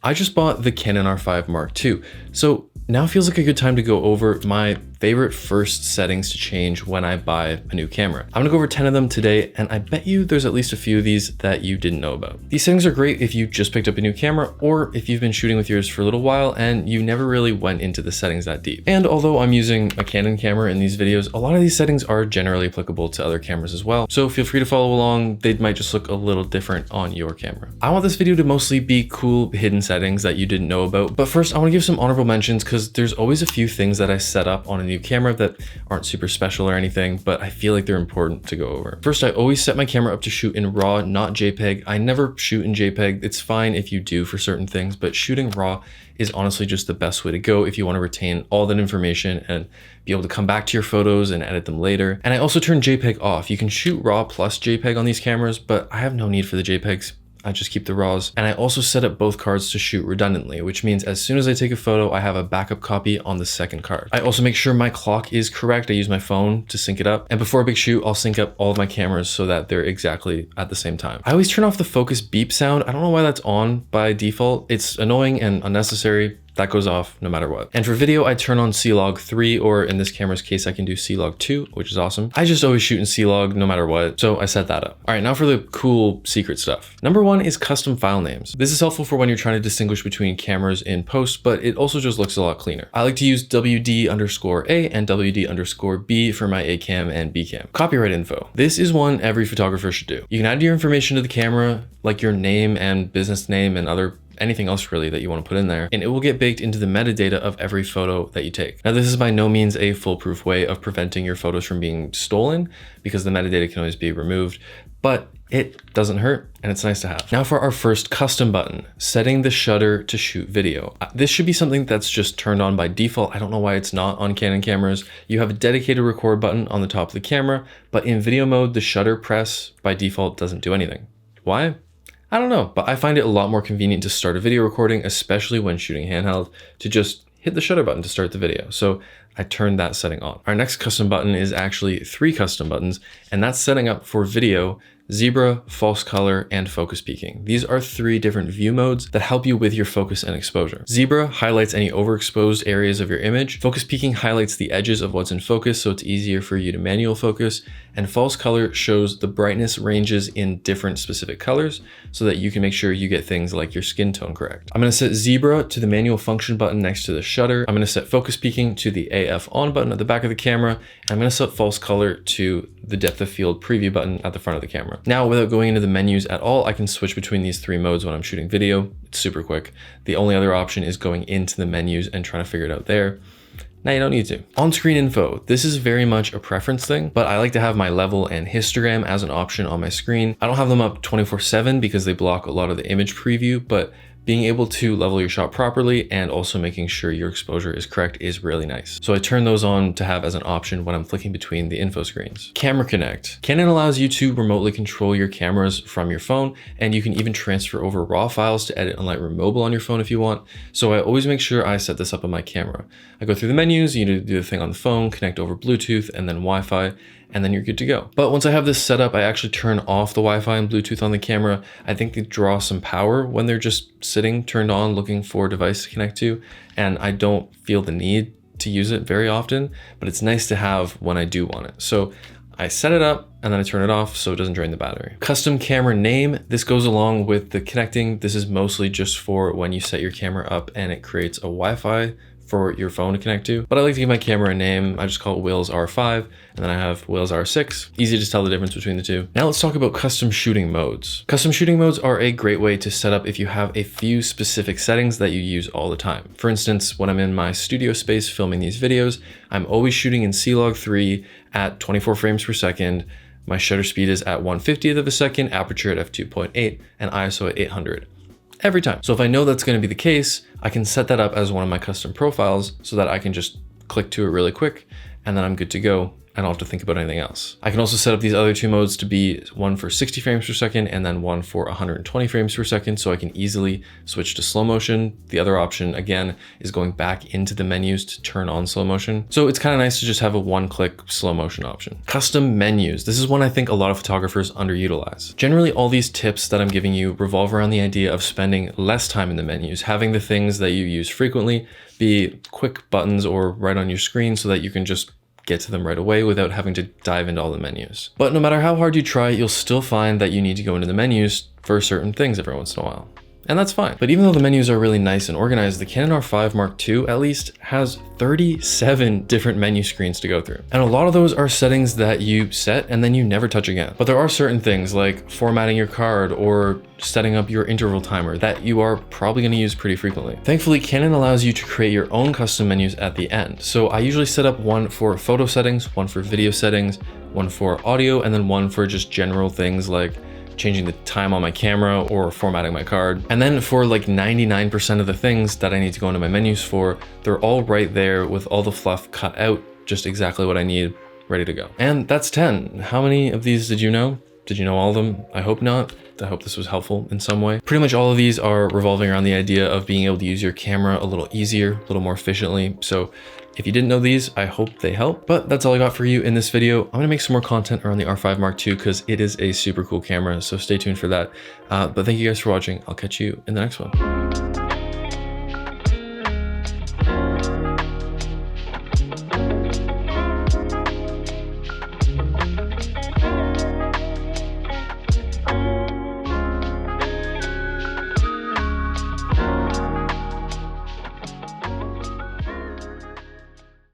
I just bought the Canon R5 Mark II, so now feels like a good time to go over my favorite first settings to change when I buy a new camera. I'm gonna go over 10 of them today, and I bet you there's at least a few of these that you didn't know about. These settings are great if you just picked up a new camera, or if you've been shooting with yours for a little while and you never really went into the settings that deep. And although I'm using a Canon camera in these videos, a lot of these settings are generally applicable to other cameras as well. So feel free to follow along. They might just look a little different on your camera. I want this video to mostly be cool hidden settings that you didn't know about. But first, I wanna give some honorable mentions because there's always a few things that I set up on a new camera that aren't super special or anything, but I feel like they're important to go over. First, I always set my camera up to shoot in RAW, not JPEG. I never shoot in JPEG. It's fine if you do for certain things, but shooting RAW is honestly just the best way to go if you want to retain all that information and be able to come back to your photos and edit them later. And I also turn JPEG off. You can shoot RAW plus JPEG on these cameras, but I have no need for the JPEGs. I just keep the RAWs. And I also set up both cards to shoot redundantly, which means as soon as I take a photo, I have a backup copy on the second card. I also make sure my clock is correct. I use my phone to sync it up. And before a big shoot, I'll sync up all of my cameras so that they're exactly at the same time. I always turn off the focus beep sound. I don't know why that's on by default. It's annoying and unnecessary. That goes off no matter what. And for video, I turn on C-Log 3, or in this camera's case, I can do C-Log 2, which is awesome. I just always shoot in C-Log no matter what, so I set that up. All right, now for the cool secret stuff. Number one is custom file names. This is helpful for when you're trying to distinguish between cameras in post, but it also just looks a lot cleaner. I like to use WD_A and WD_B for my A cam and B cam. Copyright info. This is one every photographer should do. You can add your information to the camera, like your name and business name and anything else really that you want to put in there, and it will get baked into the metadata of every photo that you take. Now, this is by no means a foolproof way of preventing your photos from being stolen, because the metadata can always be removed, but it doesn't hurt and it's nice to have. Now for our first custom button, setting the shutter to shoot video. This should be something that's just turned on by default. I don't know why it's not on Canon cameras. You have a dedicated record button on the top of the camera, but in video mode, the shutter press by default doesn't do anything. Why? I don't know, but I find it a lot more convenient to start a video recording, especially when shooting handheld, to just hit the shutter button to start the video. So I turned that setting on. Our next custom button is actually 3 custom buttons, and that's setting up for video, zebra, false color, and focus peaking. These are 3 different view modes that help you with your focus and exposure. Zebra highlights any overexposed areas of your image. Focus peaking highlights the edges of what's in focus, so it's easier for you to manual focus. And false color shows the brightness ranges in different specific colors so that you can make sure you get things like your skin tone correct. I'm gonna set zebra to the manual function button next to the shutter. I'm gonna set focus peaking to the AF on button at the back of the camera. And I'm gonna set false color to the depth of field preview button at the front of the camera. Now, without going into the menus at all, I can switch between these 3 modes when I'm shooting video. It's super quick. The only other option is going into the menus and trying to figure it out there. Now you don't need to. On-screen info. This is very much a preference thing, but I like to have my level and histogram as an option on my screen. I don't have them up 24/7 because they block a lot of the image preview, but being able to level your shot properly and also making sure your exposure is correct is really nice. So I turn those on to have as an option when I'm flicking between the info screens. Camera Connect. Canon allows you to remotely control your cameras from your phone, and you can even transfer over RAW files to edit on Lightroom Mobile on your phone if you want. So I always make sure I set this up on my camera. I go through the menus, you need to do the thing on the phone, connect over Bluetooth and then Wi-Fi, and then you're good to go. But once I have this set up, I actually turn off the Wi-Fi and Bluetooth on the camera. I think they draw some power when they're just sitting turned on looking for a device to connect to, and I don't feel the need to use it very often, but it's nice to have when I do want it. So I set it up and then I turn it off so it doesn't drain the battery. Custom camera name. This goes along with the connecting. This is mostly just for when you set your camera up and it creates a Wi-Fi for your phone to connect to. But I like to give my camera a name. I just call it Wills R5, and then I have Wills R6. Easy to tell the difference between the two. Now let's talk about custom shooting modes. Custom shooting modes are a great way to set up if you have a few specific settings that you use all the time. For instance, when I'm in my studio space filming these videos, I'm always shooting in C-Log 3 at 24 frames per second. My shutter speed is at 1/50th of a second, aperture at f2.8, and ISO at 800. Every time. So if I know that's going to be the case, I can set that up as one of my custom profiles so that I can just click to it really quick and then I'm good to go I don't have to think about anything else. I can also set up these other two modes to be one for 60 frames per second and then one for 120 frames per second, so I can easily switch to slow motion. The other option, again, is going back into the menus to turn on slow motion. So it's kind of nice to just have a one-click slow motion option. Custom menus. This is one I think a lot of photographers underutilize. Generally, all these tips that I'm giving you revolve around the idea of spending less time in the menus, having the things that you use frequently be quick buttons or right on your screen so that you can just get to them right away without having to dive into all the menus. But no matter how hard you try, you'll still find that you need to go into the menus for certain things every once in a while. And that's fine. But even though the menus are really nice and organized, the Canon R5 Mark II at least has 37 different menu screens to go through. And a lot of those are settings that you set and then you never touch again. But there are certain things like formatting your card or setting up your interval timer that you are probably going to use pretty frequently. Thankfully, Canon allows you to create your own custom menus at the end. So I usually set up one for photo settings, one for video settings, one for audio, and then one for just general things like changing the time on my camera or formatting my card. And then for like 99% of the things that I need to go into my menus for, they're all right there with all the fluff cut out, just exactly what I need, ready to go. And that's 10. How many of these did you know? Did you know all of them? I hope not. I hope this was helpful in some way. Pretty much all of these are revolving around the idea of being able to use your camera a little easier, a little more efficiently. So if you didn't know these, I hope they help. But that's all I got for you in this video. I'm gonna make some more content around the R5 Mark II because it is a super cool camera, so stay tuned for that. But thank you guys for watching. I'll catch you in the next one.